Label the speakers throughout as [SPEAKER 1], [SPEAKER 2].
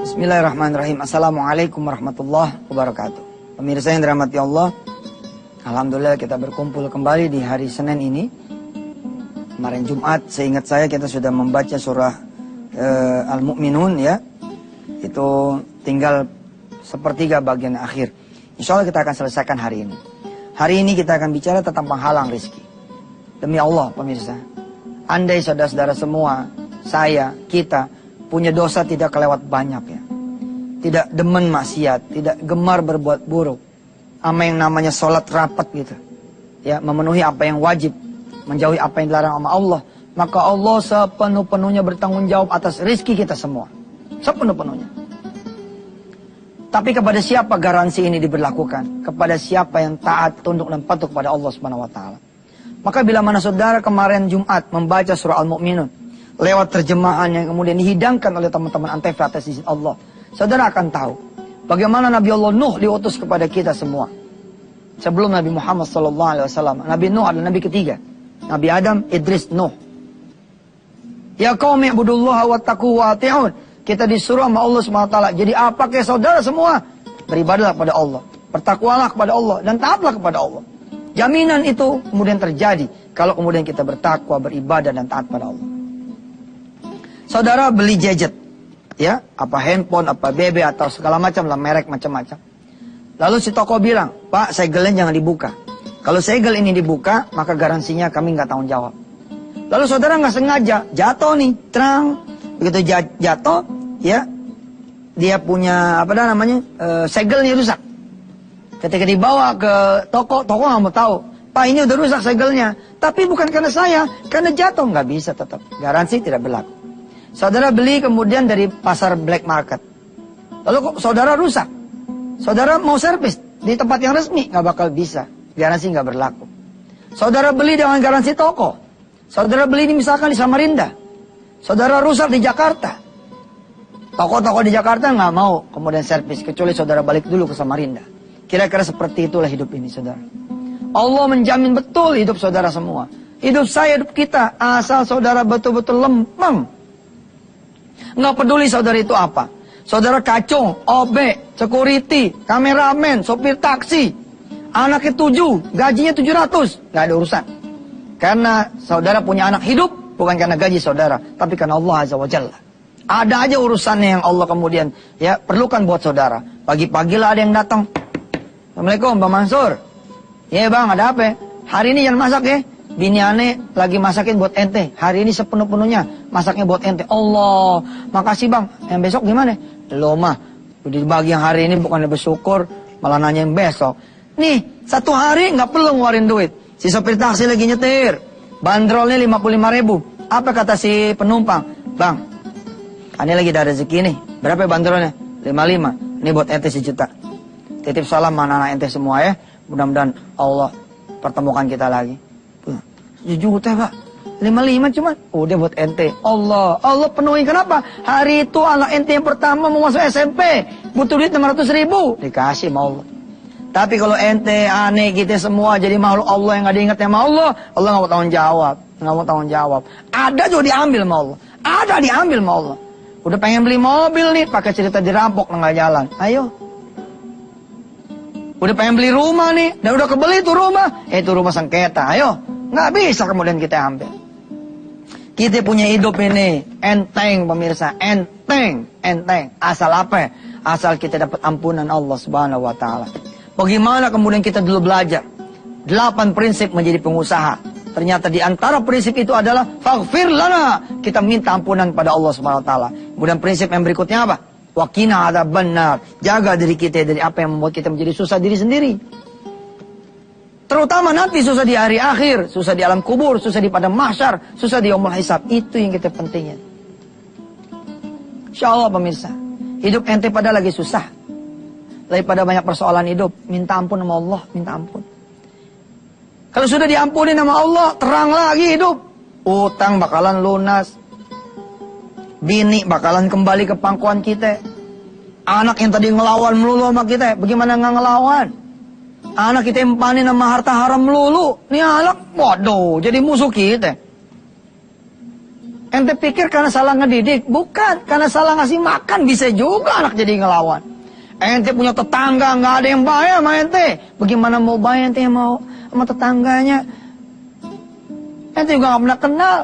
[SPEAKER 1] Bismillahirrahmanirrahim. Assalamualaikum warahmatullahi wabarakatuh. Pemirsa yang dirahmati Allah, alhamdulillah kita berkumpul kembali di hari Senin ini. Kemarin Jumat, seingat saya kita sudah membaca surah Al-Mu'minun ya. Itu tinggal sepertiga bagian akhir. Insya Allah kita akan selesaikan hari ini. Hari ini kita akan bicara tentang penghalang rezeki. Demi Allah pemirsa, andai saudara-saudara semua, saya, kita punya dosa tidak kelewat banyak ya. Tidak demen maksiat, tidak gemar berbuat buruk. Sama yang namanya sholat rapat gitu. Ya, memenuhi apa yang wajib, menjauhi apa yang dilarang sama Allah. Maka Allah sepenuh-penuhnya bertanggung jawab atas rezeki kita semua. Sepenuh-penuhnya. Tapi kepada siapa garansi ini diberlakukan? Kepada siapa yang taat, tunduk dan patuh kepada Allah Subhanahu wa taala. Maka bila mana saudara kemarin Jumat membaca surah Al-Mu'minun, lewat terjemahan yang kemudian dihidangkan oleh teman-teman Antv atas izin Allah, saudara akan tahu bagaimana Nabi Allah Nuh diutus kepada kita semua. Sebelum Nabi Muhammad SAW, Nabi Nuh adalah Nabi ketiga. Nabi Adam, Idris, Nuh. Ya qaumi ibudullaha wattaqu wa ati'un. Kita disuruh sama Allah SWT. Jadi apakah saudara semua? Beribadahlah kepada Allah, bertakwalah kepada Allah, dan taatlah kepada Allah. Jaminan itu kemudian terjadi kalau kemudian kita bertakwa, beribadah, dan taat pada Allah. Saudara beli gadget, ya, apa handphone, apa BB, atau segala macam lah, merek macam-macam. Lalu si toko bilang, Pak, segelnya jangan dibuka. Kalau segel ini dibuka, maka garansinya kami nggak tanggung jawab. Lalu saudara nggak sengaja, jatuh nih, terang. Begitu jatuh, ya, dia punya, apa namanya, segelnya rusak. Ketika dibawa ke toko nggak mau tahu. Pak, ini udah rusak segelnya. Tapi bukan karena saya, karena jatuh. Nggak bisa tetap, garansi tidak berlaku. Saudara beli kemudian dari pasar black market. Lalu kok saudara rusak. Saudara mau servis di tempat yang resmi, nggak bakal bisa. Garansi nggak berlaku. Saudara beli dengan garansi toko. Saudara beli ini misalkan di Samarinda. Saudara rusak di Jakarta. Toko-toko di Jakarta nggak mau kemudian servis, kecuali saudara balik dulu ke Samarinda. Kira-kira seperti itulah hidup ini saudara. Allah menjamin betul hidup saudara semua. Hidup saya, hidup kita. Asal saudara betul-betul lempeng. Nggak peduli saudara itu apa. Saudara kacung, OB, security, kameramen, sopir taksi. Anaknya 7, gajinya 700. Nggak ada urusan. Karena saudara punya anak hidup, bukan karena gaji saudara, tapi karena Allah Azza wa Jalla. Ada aja urusannya yang Allah kemudian ya perlukan buat saudara. Pagi-pagi lah ada yang datang. Assalamualaikum Bang Mansur. Ya bang, ada apa? Hari ini jangan masak ya. Bini aneh lagi masakin buat ente. Hari ini sepenuh-penuhnya masaknya buat ente. Allah, makasih bang. Yang besok gimana? Lo mah, udah dibagi yang hari ini bukannya bersyukur, malah nanya yang besok. Nih, satu hari nggak perlu ngeluarin duit. Si sopir taksi lagi nyetir, bandrolnya 55.000. Apa kata si penumpang? Bang, ini lagi ada rezeki nih. Berapa bandrolnya? 55. Ini buat ente 1 juta. Titip salam anak-anak ente semua ya. Mudah-mudahan Allah pertemukan kita lagi. 7 juta pak, 55 cuman, udah buat ente. Allah penuhi. Kenapa? Hari itu anak ente yang pertama mau masuk SMP, butuh duit 600.000, dikasih sama Allah. Tapi kalau ente aneh kita semua jadi makhluk Allah yang gak diingat sama Allah nggak mau tanggung jawab, Ada juga diambil sama Allah, ada diambil sama Allah. Udah pengen beli mobil nih, pakai cerita dirampok tengah jalan, ayo. Udah pengen beli rumah nih, dan udah kebeli tuh rumah, itu rumah sengketa, ayo. Nggak bisa kemudian kita ambil. Kita punya hidup ini enteng pemirsa, enteng. Asal apa? Asal kita dapat ampunan Allah Subhanahu wa taala. Bagaimana kemudian kita dulu belajar 8 prinsip menjadi pengusaha. Ternyata di antara prinsip itu adalah faghfir lana. Kita minta ampunan pada Allah Subhanahu wa taala. Kemudian prinsip yang berikutnya apa? Waqina adzabannar. Jaga diri kita dari apa yang membuat kita menjadi susah diri sendiri. Terutama nanti susah di hari akhir, susah di alam kubur, susah di padang mahsyar, susah di yaumul hisab. Itu yang kita pentingin. Insya Allah pemirsa, hidup ente pada lagi susah. Daripada banyak persoalan hidup, minta ampun sama Allah, minta ampun. Kalau sudah diampuni sama Allah, terang lagi hidup. Utang bakalan lunas. Bini bakalan kembali ke pangkuan kita. Anak yang tadi ngelawan melulu sama kita, bagaimana nggak ngelawan? Anak kita empanin sama harta haram melulu. Nih anak, waduh, jadi musuh kita. Ente pikir karena salah ngedidik? Bukan, karena salah ngasih makan bisa juga anak jadi ngelawan. Ente punya tetangga nggak ada yang baik sama ente. Bagaimana mau baik ente yang mau sama tetangganya? Ente juga nggak pernah kenal.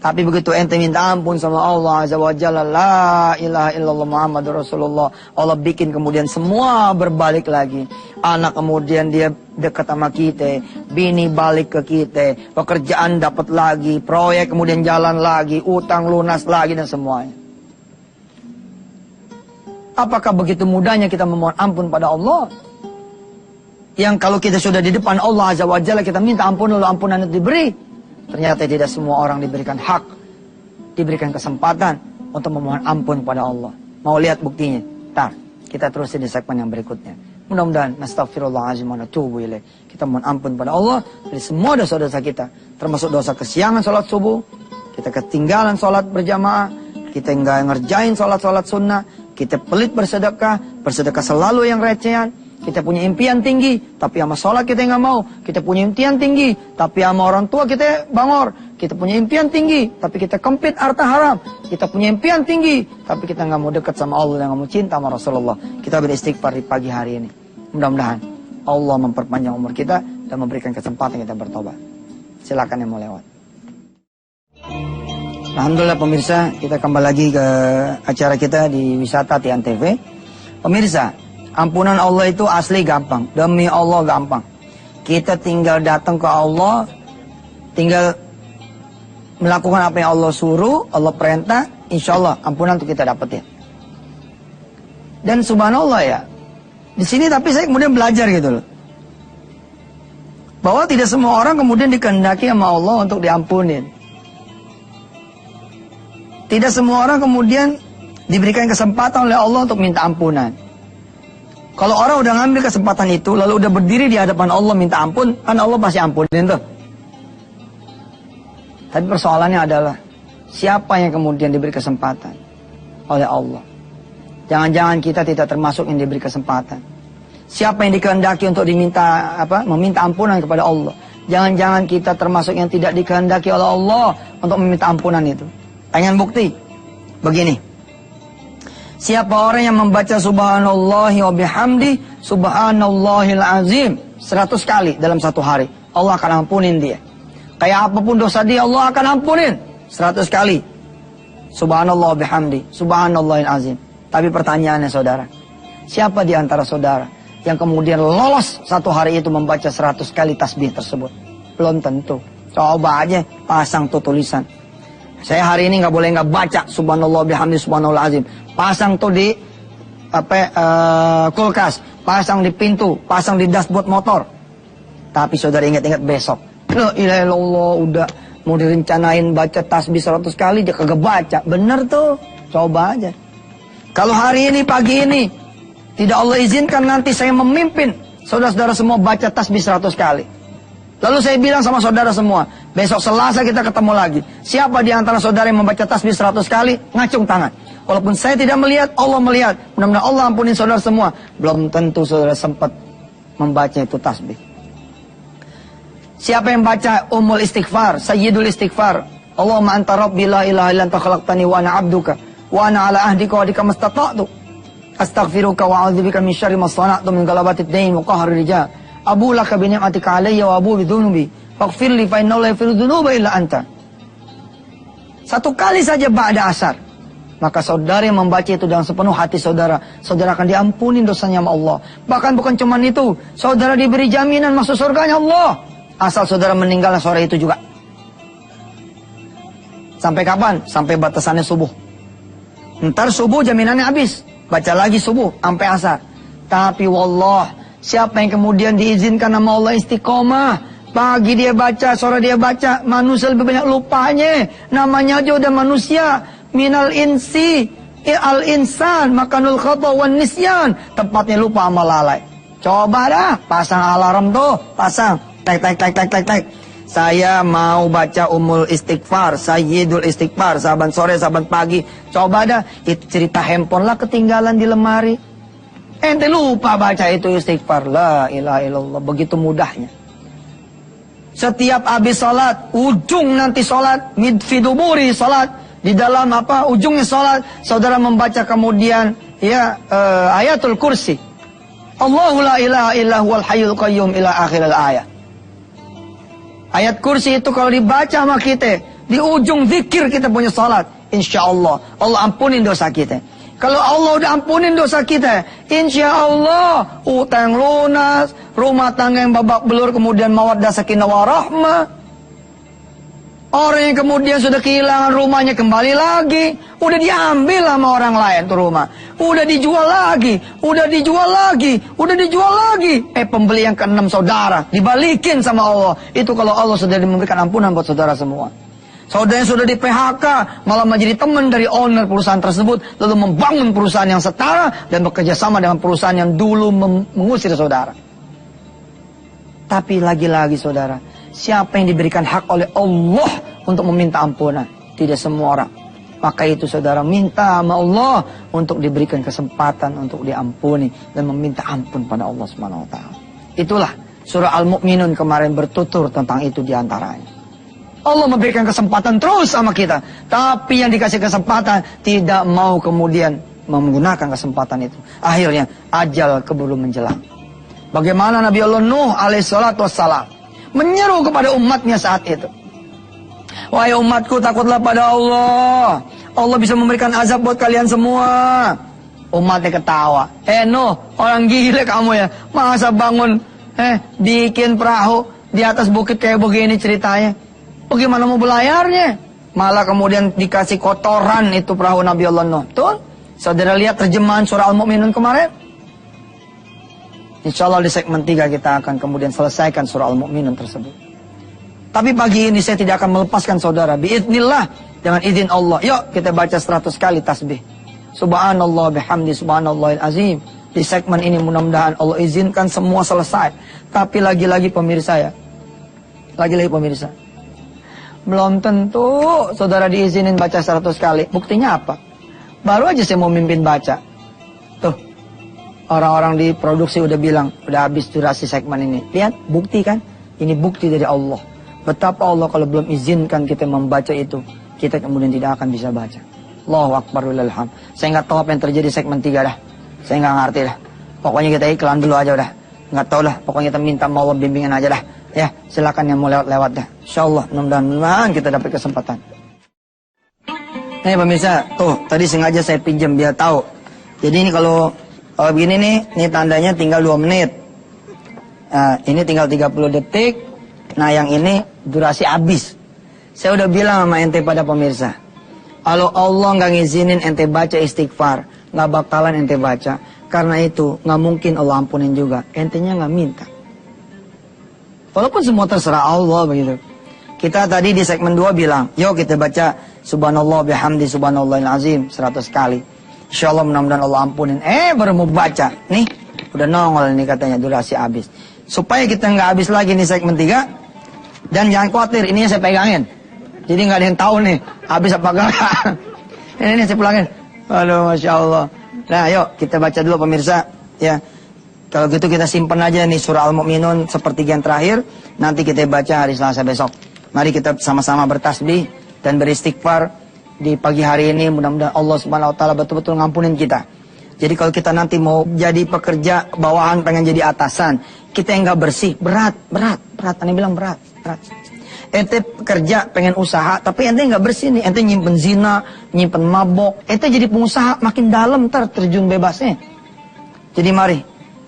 [SPEAKER 1] Tapi begitu ente minta ampun sama Allah Azza wa Jalla, la ilaha illallah Muhammadur Rasulullah, Allah bikin kemudian semua berbalik lagi. Anak kemudian dia dekat sama kita, bini balik ke kita, pekerjaan dapat lagi, proyek kemudian jalan lagi, utang lunas lagi dan semuanya. Apakah begitu mudahnya kita memohon ampun pada Allah? Yang kalau kita sudah di depan Allah Azza wa Jalla, kita minta ampun lalu ampunan itu diberi. Ternyata tidak semua orang diberikan hak, diberikan kesempatan untuk memohon ampun kepada Allah. Mau lihat buktinya? Ntar, kita terusin di segmen yang berikutnya. Mudah-mudahan, nastaghfirullahaladzim wa natubu ilaih. Kita mohon ampun pada Allah dari semua dosa-dosa kita. Termasuk dosa kesiangan sholat subuh, kita ketinggalan sholat berjamaah, kita nggak ngerjain sholat-sholat sunnah, kita pelit bersedekah selalu yang recehan. Kita punya impian tinggi, tapi sama sholat kita nggak mau. Kita punya impian tinggi, tapi sama orang tua kita bangor. Kita punya impian tinggi, tapi kita kempit harta haram. Kita punya impian tinggi, tapi kita nggak mau dekat sama Allah, yang nggak mau cinta sama Rasulullah. Kita beristighfar di pagi hari ini. Mudah-mudahan Allah memperpanjang umur kita dan memberikan kesempatan kita bertobat. Silakan yang mau lewat. Alhamdulillah pemirsa, kita kembali lagi ke acara kita di Wisata Tian TV. Pemirsa, ampunan Allah itu asli gampang. Demi Allah gampang. Kita tinggal datang ke Allah, tinggal melakukan apa yang Allah suruh, Allah perintah, insya Allah ampunan itu kita dapetin. Dan subhanallah ya, di sini tapi saya kemudian belajar gitu loh, bahwa tidak semua orang kemudian dikehendaki sama Allah untuk diampunin. Tidak semua orang kemudian diberikan kesempatan oleh Allah untuk minta ampunan. Kalau orang udah ngambil kesempatan itu, lalu udah berdiri di hadapan Allah minta ampun, kan Allah pasti ampunin tuh. Tapi persoalannya adalah, siapa yang kemudian diberi kesempatan oleh Allah? Jangan-jangan kita tidak termasuk yang diberi kesempatan. Siapa yang dikehendaki untuk meminta ampunan kepada Allah? Jangan-jangan kita termasuk yang tidak dikehendaki oleh Allah untuk meminta ampunan itu. Pengen bukti? Begini. Siapa orang yang membaca subhanallahi wa bihamdi, subhanallahil azim 100 kali dalam satu hari, Allah akan ampunin dia. Kayak apapun dosa dia, Allah akan ampunin 100 kali. Subhanallah wa bihamdi, subhanallahil azim. Tapi pertanyaannya saudara, siapa di antara saudara yang kemudian lolos satu hari itu membaca 100 kali tasbih tersebut? Belum tentu. Coba aja pasang tuh tulisan. Saya hari ini nggak boleh nggak baca subhanallah bihamdi subhanallah azim. Pasang tuh di kulkas, pasang di pintu, pasang di dashboard motor. Tapi saudara ingat-ingat besok, la ilaha illallah, udah mau direncanain baca tasbih 100 kali dia kagak baca. Bener tuh, coba aja. Kalau hari ini pagi ini tidak Allah izinkan nanti saya memimpin saudara-saudara semua baca tasbih 100 kali. Lalu saya bilang sama saudara semua, besok Selasa kita ketemu lagi. Siapa di antara saudara yang membaca tasbih 100 kali? Ngacung tangan. Walaupun saya tidak melihat, Allah melihat. Mudah-mudahan Allah ampunin saudara semua. Belum tentu saudara sempat membaca itu tasbih. Siapa yang baca umul istighfar, sayyidul istighfar, Allahumma anta rabbi la ilaha illa anta khalaqtani wa ana abduka wa ana ala ahdika wa adika mastata'tu astaghfiruka wa a'udzubika min syarri ma sana'tu min galabatid dain wa qahri rijal. Abu laka bi ni'matika alayya wa abu bi dhunubi faghfir li fa innahu la yaghfiru dhunuba illa anta. Satu kali saja ba'da asar, maka saudara yang membaca itu dengan sepenuh hati saudara, saudara akan diampuni dosanya sama Allah. Bahkan bukan cuma itu, saudara diberi jaminan masuk surganya Allah, asal saudara meninggal sore itu juga. Sampai kapan? Sampai batasannya subuh. Ntar subuh jaminannya habis, baca lagi subuh sampai asar. Tapi wallah, siapa yang kemudian diizinkan nama Allah istiqomah, pagi dia baca, sore dia baca, manusia lebih banyak lupanya. Namanya aja udah manusia. Minal insi al insan makanul khata wan nisyan. Tempatnya lupa sama lalai. Coba dah, pasang alarm tuh, pasang. Tek. Saya mau baca umul istighfar, sayyidul istighfar, saban sore, saban pagi. Coba dah, itu cerita handphone lah ketinggalan di lemari. Ente lupa baca itu istighfar. La ilaha illallah, begitu mudahnya. Setiap habis salat, ujung nanti salat, midfiduburi salat, di dalam apa ujungnya salat, saudara membaca kemudian ya ayatul kursi. Allahu la ilaha illa huwal hayyul qayyum ila akhiril ayat. Ayat kursi itu kalau dibaca sama kita, di ujung zikir kita punya salat, insyaallah Allah ampunin dosa kita. Kalau Allah udah ampunin dosa kita, insya Allah utang lunas, rumah tangga yang babak belur kemudian mawaddah sakinah warahmah. Orang yang kemudian sudah kehilangan rumahnya kembali lagi, udah diambil sama orang lain tuh rumah, udah dijual lagi, udah dijual lagi, udah dijual lagi. Pembeli yang ke-6 saudara dibalikin sama Allah. Itu kalau Allah sudah memberikan ampunan buat saudara semua. Saudara yang sudah di PHK malah menjadi teman dari owner perusahaan tersebut, lalu membangun perusahaan yang setara dan bekerja sama dengan perusahaan yang dulu mengusir saudara. Tapi lagi-lagi saudara, siapa yang diberikan hak oleh Allah untuk meminta ampunan? Tidak semua orang. Maka itu saudara minta sama Allah untuk diberikan kesempatan untuk diampuni dan meminta ampun pada Allah Subhanahu wa taala. Itulah surah Al-Mu'minun kemarin bertutur tentang itu diantaranya. Allah memberikan kesempatan terus sama kita. Tapi yang dikasih kesempatan tidak mau kemudian menggunakan kesempatan itu. Akhirnya ajal keburu menjelang. Bagaimana Nabi Allah Nuh alaihissalatu wassalam menyeru kepada umatnya saat itu. Wahai umatku, takutlah pada Allah. Allah bisa memberikan azab buat kalian semua. Umatnya ketawa. Nuh, orang gila kamu ya. Masa bangun bikin perahu di atas bukit kayak begini ceritanya. Bagaimana mau belayarnya? Malah kemudian dikasih kotoran itu perahu Nabi Allah Nuh. Tuh, saudara lihat terjemahan surah Al-Mu'minun kemarin. Insya Allah di segmen 3 kita akan kemudian selesaikan surah Al-Mu'minun tersebut. Tapi pagi ini saya tidak akan melepaskan saudara. Biiznillah, dengan izin Allah. Yuk kita baca 100 kali tasbih. Subhanallah bihamdi subhanallahil azim. Di segmen ini mudah-mudahan Allah izinkan semua selesai. Tapi lagi-lagi pemirsa ya. Lagi-lagi pemirsa. Belum tentu saudara diizinin baca 100 kali. Buktinya apa? Baru aja saya mau mimpin baca. Tuh, orang-orang di produksi udah bilang, udah habis durasi segmen ini. Lihat, bukti kan? Ini bukti dari Allah. Betapa Allah kalau belum izinkan kita membaca itu, kita kemudian tidak akan bisa baca. Allahu Akbar walilhamd. Saya nggak tahu apa yang terjadi segmen 3 dah. Saya nggak ngerti dah. Pokoknya kita iklan dulu aja udah. Nggak tahu lah. Pokoknya kita minta Allah bimbingan aja dah. Ya, silakan yang mau lewat-lewat dah. Insyaallah, mudah-mudahan kita dapat kesempatan. Nih pemirsa, tuh tadi sengaja saya pinjam biar tahu. Jadi ini kalau begini nih, ini tandanya tinggal 2 menit. Nah, ini tinggal 30 detik. Nah, yang ini durasi habis. Saya udah bilang sama ente pada pemirsa, kalau Allah nggak ngizinin ente baca istighfar, nggak bakalan ente baca. Karena itu nggak mungkin Allah ampunin juga. Entenya nggak minta. Walaupun semua terserah Allah begitu. Kita tadi di segmen 2 bilang, yuk kita baca subhanallah bihamdi subhanallahil azim 100 kali. Insyaallah mudah-mudahan Allah ampunin. Baru mau baca. Nih, udah nongol nih katanya durasi habis. Supaya kita nggak habis lagi nih segmen 3. Dan jangan khawatir, ini saya pegangin. Jadi nggak ada yang tahu nih, habis apa enggak. ini saya pulangin. Aduh, Masya Allah. Nah, yuk kita baca dulu pemirsa. Ya. Kalau gitu kita simpen aja nih surah Al-Mu'minun sepertiga yang terakhir. Nanti kita baca hari Selasa besok. Mari kita sama-sama bertasbih dan beristighfar di pagi hari ini. Mudah-mudahan Allah Subhanahu wa taala betul-betul ngampunin kita. Jadi kalau kita nanti mau jadi pekerja bawahan pengen jadi atasan, kita yang nggak bersih, berat. Ane bilang berat. Ente kerja pengen usaha, tapi ente nggak bersih nih. Ente nyimpen zina, nyimpen mabok. Ente jadi pengusaha makin dalam terjun bebasnya. Jadi mari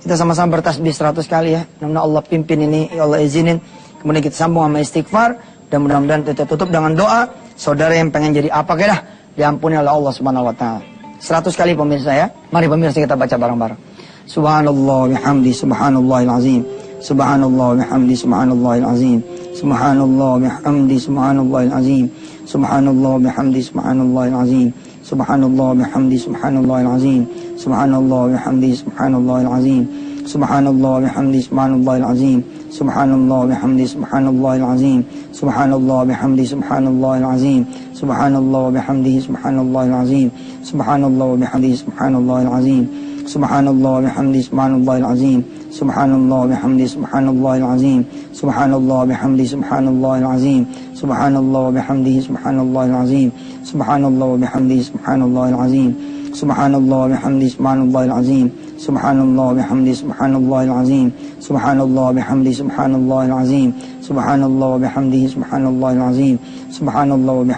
[SPEAKER 1] kita sama-sama bertasbih 100 kali ya. Mudah-mudahan Allah pimpin ini, Allah izinin. Kemudian kita sambung sama istighfar. Dan mudah-mudahan kita tutup dengan doa. Saudara yang pengen jadi apa kaya dah, diampuni oleh Allah Subhanahu wa taala. 100 kali pemirsa ya. Mari pemirsa kita baca bareng-bareng. Subhanallah bihamdi subhanallahil azim. Subhanallah bihamdi subhanallahil azim. Subhanallah bihamdi subhanallahil azim. Subhanallah bihamdi subhanallahil azim. Subhanallah bihamdi subhanallahil azim. Subhanallah bihamdi subhanallahil azim. Subhanallah bihamdi subhanallahil azim. Subhanallah bihamdi subhanallahil azim. Subhanallah bihamdi subhanallahil azim. Subhanallah bihamdi subhanallahil azim. Subhanallah bihamdi subhanallahil azim. Subhanallah bihamdi subhanallahil azim. Subhanallah bihamdi subhanallahil azim. Subhanallah bihamdi subhanallahil azim. Subhanallah bihamdi subhanallahil azim. Subhanallah bihamdi subhanallahil azim. Subhanallah bihamdi subhanallahil azim. Subhanallah bihamdi subhanallahil azim. Subhanallah bihamdi subhanallahil azim. Subhanallah bihamdi subhanallahil azim. Subhanallah bihamdi